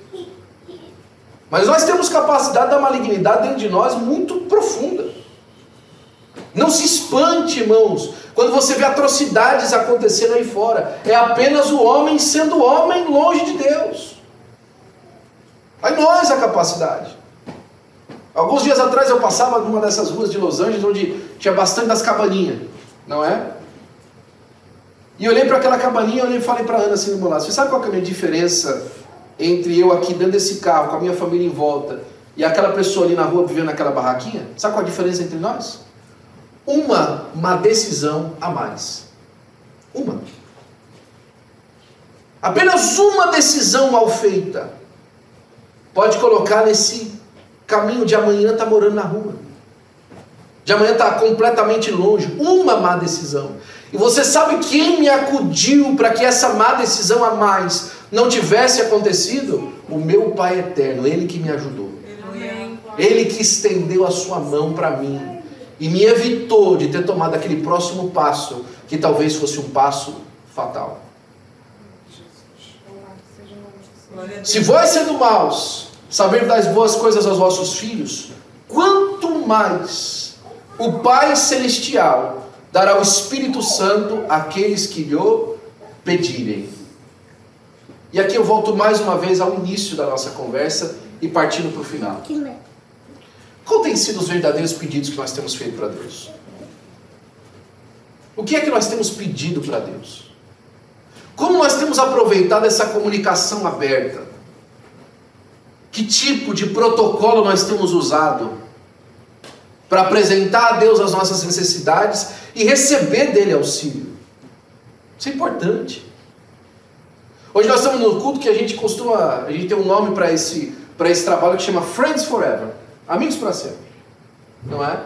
Mas nós temos capacidade da malignidade dentro de nós muito profunda. Não se espante, irmãos, quando você vê atrocidades acontecendo aí fora. É apenas o homem sendo homem longe de Deus. Aí nós a capacidade. Alguns dias atrás eu passava numa dessas ruas de Los Angeles, onde tinha bastante das cabaninhas, não é? E eu olhei para aquela cabaninha e falei para a Ana assim do meu lado, você sabe qual que é a minha diferença entre eu aqui dentro desse carro, com a minha família em volta, e aquela pessoa ali na rua vivendo naquela barraquinha? Sabe qual a diferença entre nós? uma má decisão a mais. Uma. Apenas uma decisão mal feita pode colocar nesse caminho de amanhã estar morando na rua. De amanhã estar completamente longe. Uma má decisão. E você sabe quem me acudiu para que essa má decisão a mais não tivesse acontecido? O meu Pai eterno, Ele que me ajudou. Ele que estendeu a sua mão para mim e me evitou de ter tomado aquele próximo passo, que talvez fosse um passo fatal. Se vós, sendo maus, saber dar as boas coisas aos vossos filhos, quanto mais o Pai Celestial dará o Espírito Santo àqueles que lhe pedirem. E aqui eu volto mais uma vez ao início da nossa conversa e partindo para o final. Qual tem sido os verdadeiros pedidos que nós temos feito para Deus? O que é que nós temos pedido para Deus? Como nós temos aproveitado essa comunicação aberta? Que tipo de protocolo nós temos usado para apresentar a Deus as nossas necessidades e receber dele auxílio? Isso é importante. Hoje nós estamos no culto que a gente tem um nome para esse trabalho que chama Friends Forever, amigos para sempre, não é?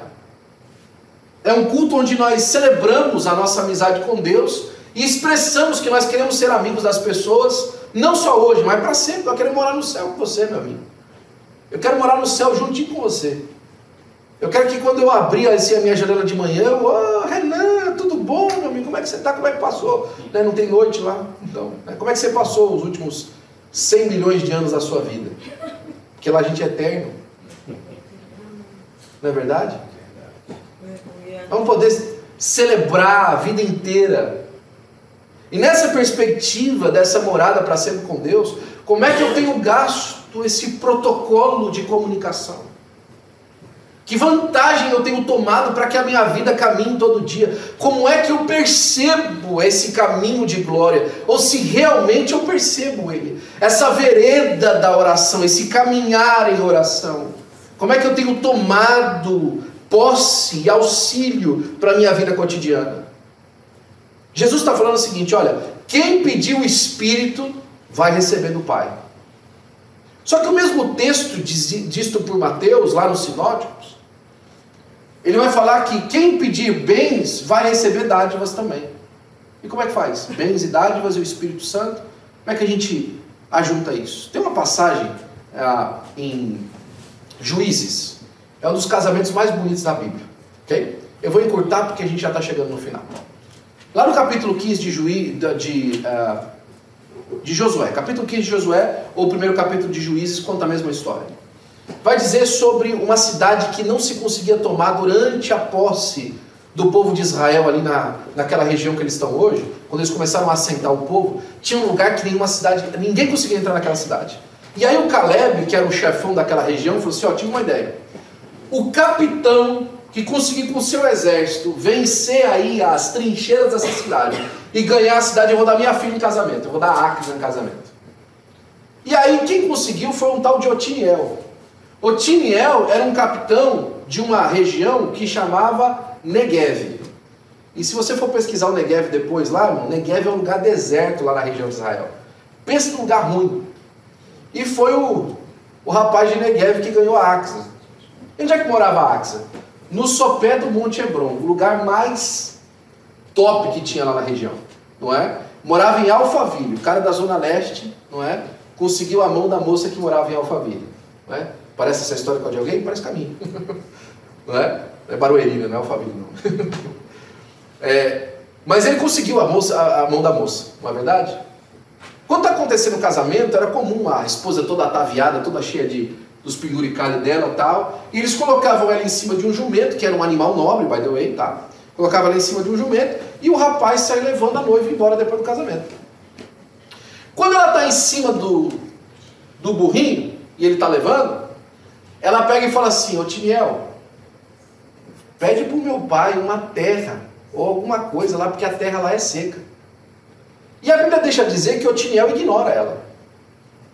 É um culto onde nós celebramos a nossa amizade com Deus e expressamos que nós queremos ser amigos das pessoas, não só hoje, mas para sempre. Eu quero morar no céu com você, meu amigo. Eu quero morar no céu juntinho com você. Eu quero que quando eu abrir assim, a minha janela de manhã, Renan, tudo bom, meu amigo? Como é que você está? Como é que passou? Não tem noite lá? Então, como é que você passou os últimos 100 milhões de anos da sua vida? Porque lá a gente é eterno. Não é verdade? Vamos poder celebrar a vida inteira. E nessa perspectiva dessa morada para sempre com Deus, como é que eu tenho gasto esse protocolo de comunicação? Que vantagem eu tenho tomado para que a minha vida caminhe todo dia? Como é que eu percebo esse caminho de glória? Ou se realmente eu percebo ele? Essa vereda da oração, esse caminhar em oração. Como é que eu tenho tomado posse e auxílio para a minha vida cotidiana? Jesus está falando o seguinte, olha, quem pediu o Espírito vai receber do Pai. Só que o mesmo texto dito por Mateus, lá nos Sinóticos, ele vai falar que quem pedir bens vai receber dádivas também. E como é que faz? Bens e dádivas e o Espírito Santo. Como é que a gente ajunta isso? Tem uma passagem em Juízes. É um dos casamentos mais bonitos da Bíblia. Okay? Eu vou encurtar porque a gente já está chegando no final. Lá no capítulo 15 de Josué, capítulo 15 de Josué, ou o primeiro capítulo de Juízes, conta a mesma história. Vai dizer sobre uma cidade que não se conseguia tomar durante a posse do povo de Israel ali naquela região que eles estão hoje. Quando eles começaram a assentar o povo, tinha um lugar que nenhuma cidade, ninguém conseguia entrar naquela cidade. E aí o Caleb, que era o chefão daquela região, falou assim, tive uma ideia. O capitão que conseguir com o seu exército vencer aí as trincheiras dessa cidade e ganhar a cidade, eu vou dar minha filha em casamento, eu vou dar Acre em casamento. E aí quem conseguiu foi um tal de Otiniel. Otiniel era um capitão de uma região que chamava Negev. E se você for pesquisar o Negev depois lá, irmão, Negev é um lugar deserto lá na região de Israel. Pensa num lugar ruim. E foi o rapaz de Negev que ganhou a Axa. Onde é que morava a Axa? No sopé do Monte Hebron, o lugar mais top que tinha lá na região, não é? Morava em Alphaville, o cara da Zona Leste, não é? Conseguiu a mão da moça que morava em Alphaville, não é? Parece essa história com a de alguém? Parece caminho, não é? Não é Barueri, não é Alphaville, não. Mas ele conseguiu a mão da moça, não é verdade? Quando está acontecendo o casamento, era comum a esposa toda ataviada, toda cheia dos penduricalhos dela e tal, e eles colocavam ela em cima de um jumento, que era um animal nobre, by the way, tá? Colocava ela em cima de um jumento, e o rapaz sai levando a noiva embora depois do casamento. Quando ela está em cima do burrinho, e ele está levando, ela pega e fala assim, Otiniel, pede para o meu pai uma terra, ou alguma coisa lá, porque a terra lá é seca. E a Bíblia deixa dizer que Otiniel ignora ela.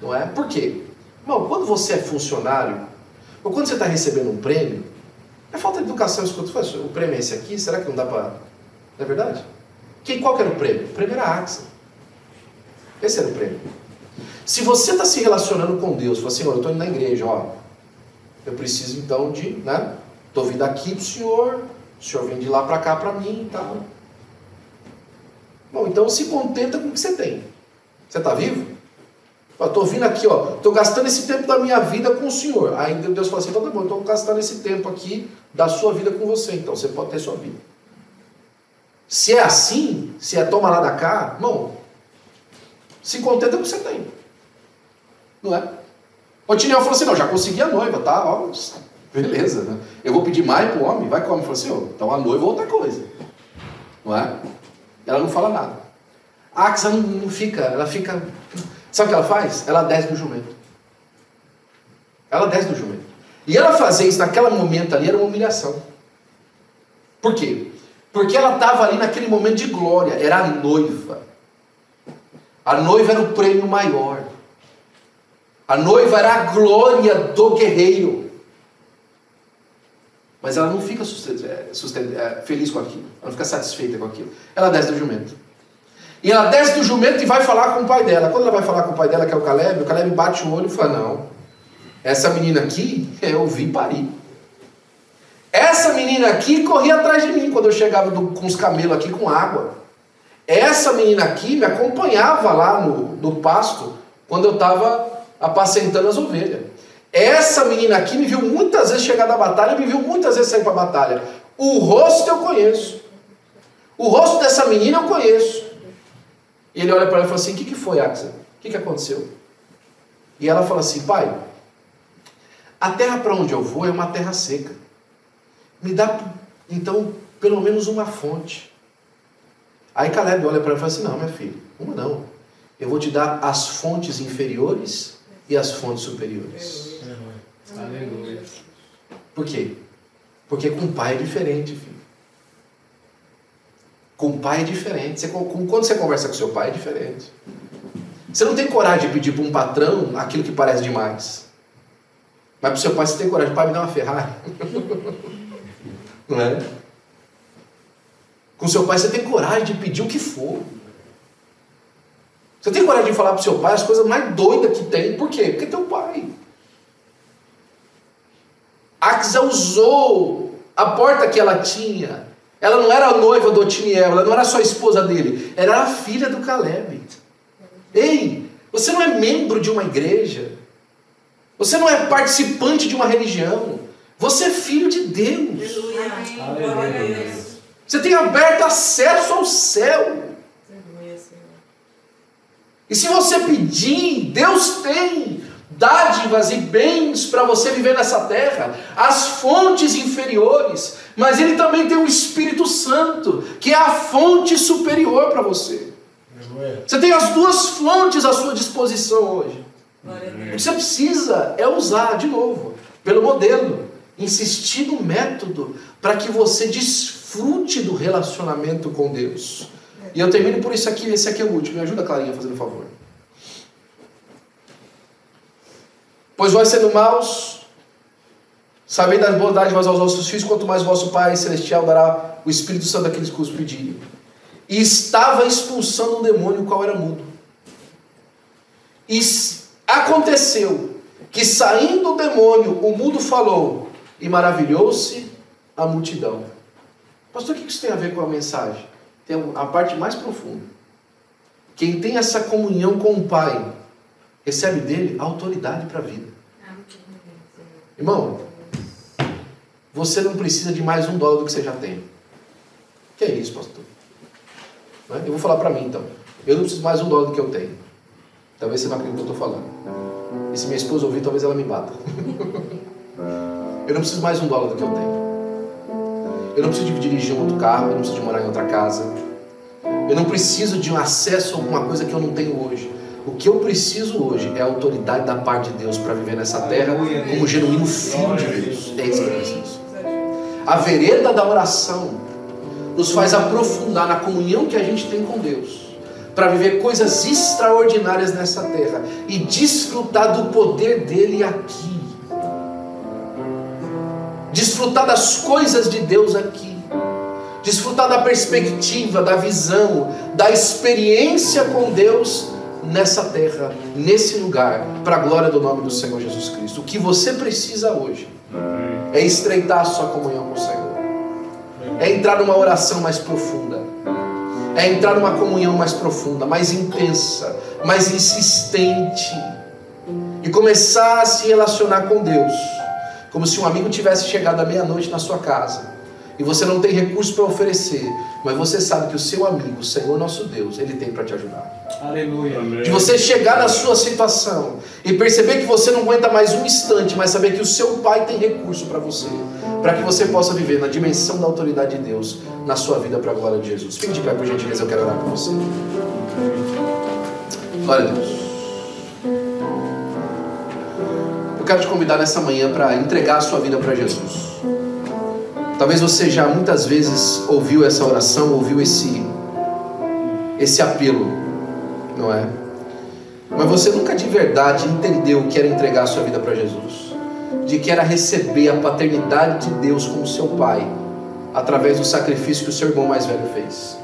Não é? Por quê? Irmão, quando você é funcionário, ou quando você está recebendo um prêmio, É falta de educação. Escuta, o prêmio é esse aqui? Será que não dá para... Não é verdade? Qual que era o prêmio? O prêmio era a AXA. Esse era o prêmio. Se você está se relacionando com Deus, fala assim, eu estou indo na igreja, eu preciso então de, né? Estou vindo aqui para o senhor vem de lá para cá para mim e tal. Bom, então se contenta com o que você tem. Você está vivo? Estou vindo aqui, estou gastando esse tempo da minha vida com o Senhor. Aí Deus fala assim, então tá bom, estou gastando esse tempo aqui da sua vida com você, então você pode ter sua vida. Se é assim, se é toma lá da cá, irmão, se contenta com o que você tem. Não é? O Tiniel falou assim, não, já consegui a noiva, tá? Ó, beleza, né? Eu vou pedir mais pro homem, vai que o homem falou assim, então a noiva é outra coisa. Não é? Ela não fala nada. A Axa não fica, ela fica... Sabe o que ela faz? Ela desce do jumento. Ela desce do jumento. E ela fazer isso naquele momento ali era uma humilhação. Por quê? Porque ela estava ali naquele momento de glória, era a noiva. A noiva era o prêmio maior. A noiva era a glória do guerreiro. Mas ela não fica feliz com aquilo. Ela não fica satisfeita com aquilo. Ela desce do jumento. E ela desce do jumento e vai falar com o pai dela. Quando ela vai falar com o pai dela, que é o Caleb bate o olho e fala, não, essa menina aqui, eu vi parir. Essa menina aqui corria atrás de mim quando eu chegava com os camelos aqui com água. Essa menina aqui me acompanhava lá no pasto quando eu estava apacentando as ovelhas. Essa menina aqui me viu muitas vezes chegar da batalha, me viu muitas vezes sair para a batalha. O rosto eu conheço. O rosto dessa menina eu conheço. E ele olha para ela e fala assim, o que foi, Axa? O que aconteceu? E ela fala assim, pai, a terra para onde eu vou é uma terra seca. Me dá, então, pelo menos uma fonte. Aí Caleb olha para ela e fala assim, não, minha filha, uma não. Eu vou te dar as fontes inferiores e as fontes superiores. Aleluia. Por quê? Porque com o pai é diferente, filho. Com o pai é diferente. Quando você conversa com seu pai é diferente. Você não tem coragem de pedir para um patrão aquilo que parece demais. Mas para o seu pai você tem coragem. Pai, me dá uma Ferrari. Não é? Com seu pai você tem coragem de pedir o que for. Você tem coragem de falar para o seu pai as coisas mais doidas que tem. Por quê? Porque é teu pai. Axa usou a porta que ela tinha. Ela não era a noiva do Otiniel, ela não era só a esposa dele, ela era a filha do Caleb. Ei, você não é membro de uma igreja, você não é participante de uma religião, você é filho de Deus. Aleluia. Você tem aberto acesso ao céu. E se você pedir, Deus tem dádivas e bens para você viver nessa terra, as fontes inferiores, mas Ele também tem o Espírito Santo, que é a fonte superior para você. Você tem as duas fontes à sua disposição hoje. O que você precisa é usar, de novo, pelo modelo, insistir no método, para que você desfrute do relacionamento com Deus. E eu termino por isso aqui, esse aqui é o último. Me ajuda, Clarinha, fazendo um favor. Pois vós sendo maus, sabei das boas dádivas aos vossos filhos, quanto mais vosso Pai Celestial dará o Espírito Santo àqueles que os pedirem. E estava expulsando um demônio, o qual era mudo. E aconteceu que, saindo o demônio, o mudo falou, e maravilhou-se a multidão. Pastor, o que isso tem a ver com a mensagem? Tem a parte mais profunda. Quem tem essa comunhão com o Pai, recebe dele autoridade para a vida. Irmão, você não precisa de mais $1 do que você já tem. Que é isso, pastor? Eu vou falar para mim então. Eu não preciso mais $1 do que eu tenho. Talvez você não acredite no que eu estou falando. E se minha esposa ouvir, talvez ela me bata. Eu não preciso mais $1 do que eu tenho. Eu não preciso de dirigir um outro carro. Eu não preciso de morar em outra casa. Eu não preciso de um acesso a alguma coisa que eu não tenho hoje. O que eu preciso hoje é a autoridade da parte de Deus para viver nessa terra como genuíno filho de Deus. É isso que eu preciso. A vereda da oração nos faz aprofundar na comunhão que a gente tem com Deus, para viver coisas extraordinárias nessa terra e desfrutar do poder dele aqui. desfrutar das coisas de Deus aqui, desfrutar da perspectiva, da visão, da experiência com Deus nessa terra, nesse lugar, para a glória do nome do Senhor Jesus Cristo. O que você precisa hoje é estreitar a sua comunhão com o Senhor, é entrar numa oração mais profunda, é entrar numa comunhão mais profunda, mais intensa, mais insistente, e começar a se relacionar com Deus, como se um amigo tivesse chegado à meia-noite na sua casa, e você não tem recurso para oferecer, mas você sabe que o seu amigo, o Senhor nosso Deus, Ele tem para te ajudar. Aleluia. De você chegar na sua situação e perceber que você não aguenta mais um instante, mas saber que o seu Pai tem recurso para você, para que você possa viver na dimensão da autoridade de Deus na sua vida, para a glória de Jesus. Fique de pé, por gentileza, eu quero orar por você. Glória a Deus. Eu quero te convidar nessa manhã para entregar a sua vida para Jesus. Talvez você já muitas vezes ouviu essa oração, ouviu esse apelo, não é? Mas você nunca de verdade entendeu o que era entregar a sua vida para Jesus, de que era receber a paternidade de Deus como seu Pai, através do sacrifício que o seu irmão mais velho fez,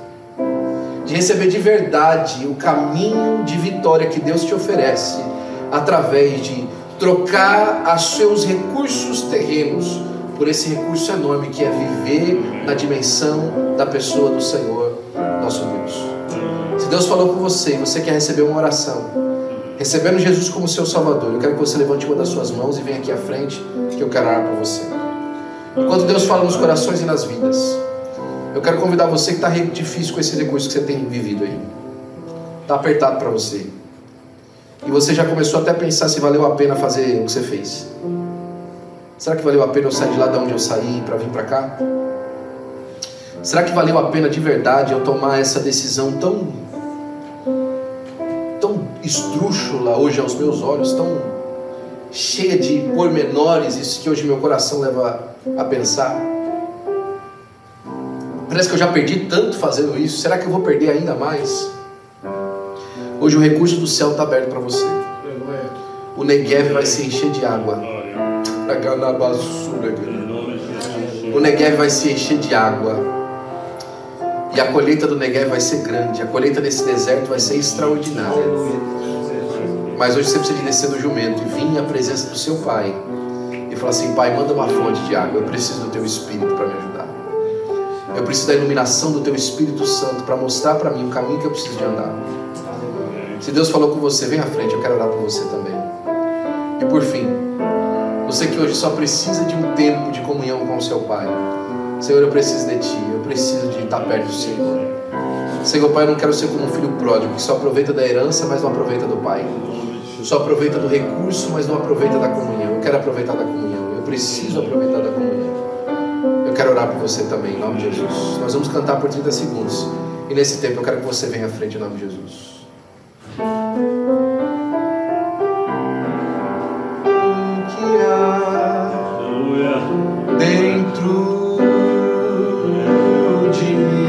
de receber de verdade o caminho de vitória que Deus te oferece, através de trocar os seus recursos terrenos por esse recurso enorme que é viver na dimensão da pessoa do Senhor nosso Deus. Se Deus falou com você e você quer receber uma oração, recebendo Jesus como seu Salvador, eu quero que você levante uma das suas mãos e venha aqui à frente, que eu quero orar por você. Enquanto Deus fala nos corações e nas vidas, eu quero convidar você que está difícil com esse recurso que você tem vivido aí, está apertado para você, e você já começou até a pensar se valeu a pena fazer o que você fez. Será que valeu a pena eu sair de lá de onde eu saí para vir para cá? Será que valeu a pena de verdade eu tomar essa decisão tão esdrúxula hoje aos meus olhos, tão cheia de pormenores, isso que hoje meu coração leva a pensar? Parece que eu já perdi tanto fazendo isso, será que eu vou perder ainda mais? Hoje o recurso do céu está aberto para você. O Negev vai se encher de água. O Negev vai se encher de água, e a colheita do Negev vai ser grande. A colheita desse deserto vai ser extraordinária. Mas hoje você precisa de descer do jumento e vir à presença do seu Pai e falar assim: Pai, manda uma fonte de água, eu preciso do teu Espírito para me ajudar, eu preciso da iluminação do teu Espírito Santo para mostrar para mim o caminho que eu preciso de andar. Se Deus falou com você, vem à frente, eu quero orar por você também. E por fim, você que hoje só precisa de um tempo de comunhão com o seu Pai. Senhor, eu preciso de Ti, eu preciso de estar perto do Senhor. Senhor, Pai, eu não quero ser como um filho pródigo, que só aproveita da herança, mas não aproveita do Pai. Só aproveita do recurso, mas não aproveita da comunhão. Eu quero aproveitar da comunhão, eu preciso aproveitar da comunhão. Eu quero orar por você também, em nome de Jesus. Nós vamos cantar por 30 segundos. E nesse tempo eu quero que você venha à frente, em nome de Jesus. Dentro de mim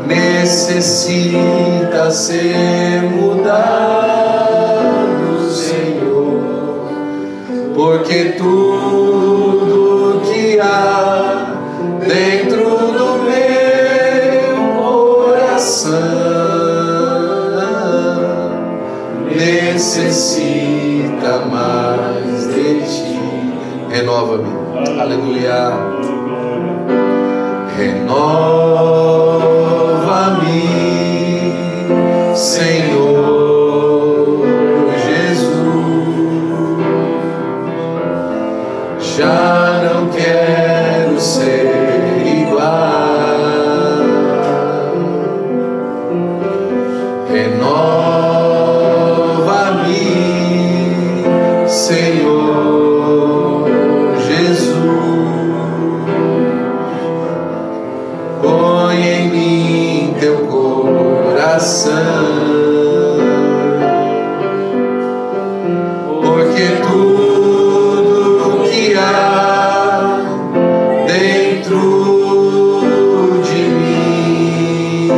necessita ser mudado, Senhor, porque tudo que há dentro do meu coração necessita mais de Ti. Renova-me, aleluia. Renova-me, Senhor Jesus. Já não quero ser igual. Renova-me, Senhor Jesus. Põe em mim teu coração, porque tudo que há dentro de mim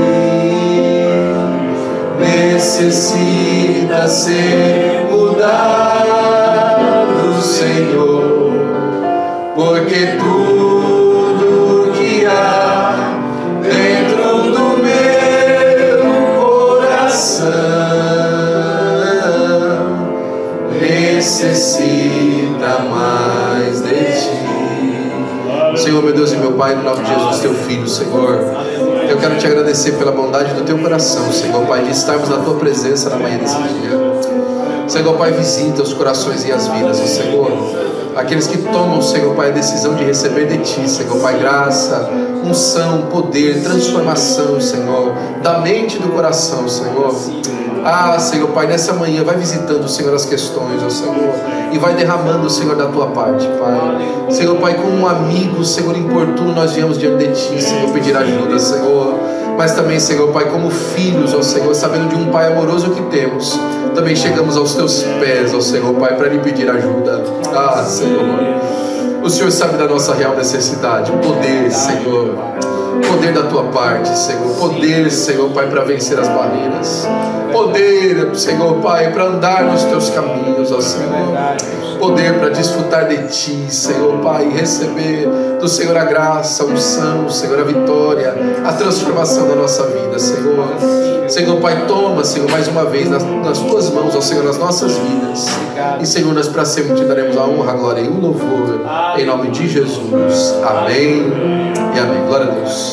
necessita ser mudado, Senhor. porque tudo que há dentro do meu coração necessita mais de ti. Senhor, meu Deus e meu Pai, no nome de Jesus, teu Filho, Senhor, eu quero te agradecer pela bondade do teu coração, Senhor, Pai, de estarmos na tua presença na manhã desse dia. Senhor, Pai, visita os corações e as vidas, Senhor, aqueles que tomam, Senhor, Pai, a decisão de receber de ti, Senhor, Pai, graça, unção, poder, transformação, Senhor, da mente e do coração, Senhor. Ah, Senhor, Pai, nessa manhã vai visitando, Senhor, as questões, ó Senhor, e vai derramando, Senhor, da tua parte, Pai. Senhor, Pai, como um amigo, Senhor, importuno, nós viemos diante de ti, Senhor, pedir ajuda, Senhor. Mas também, Senhor, Pai, como filhos, ó Senhor, sabendo de um Pai amoroso que temos, também chegamos aos teus pés, ó Senhor, Pai, para lhe pedir ajuda. Ah, Senhor, o Senhor sabe da nossa real necessidade, poder, Senhor, poder da tua parte, Senhor, poder, Senhor, Pai, para vencer as barreiras, poder, Senhor, Pai, para andar nos teus caminhos, ó Senhor, poder para desfrutar de ti, Senhor, Pai, receber do Senhor a graça, a unção, Senhor, a vitória, a transformação da nossa vida, Senhor. Senhor, Pai, toma, Senhor, mais uma vez nas tuas mãos, ó Senhor, nas nossas vidas. E, Senhor, nós para sempre te daremos a honra, a glória e o louvor, em nome de Jesus. Amém e amém. Glória a Deus.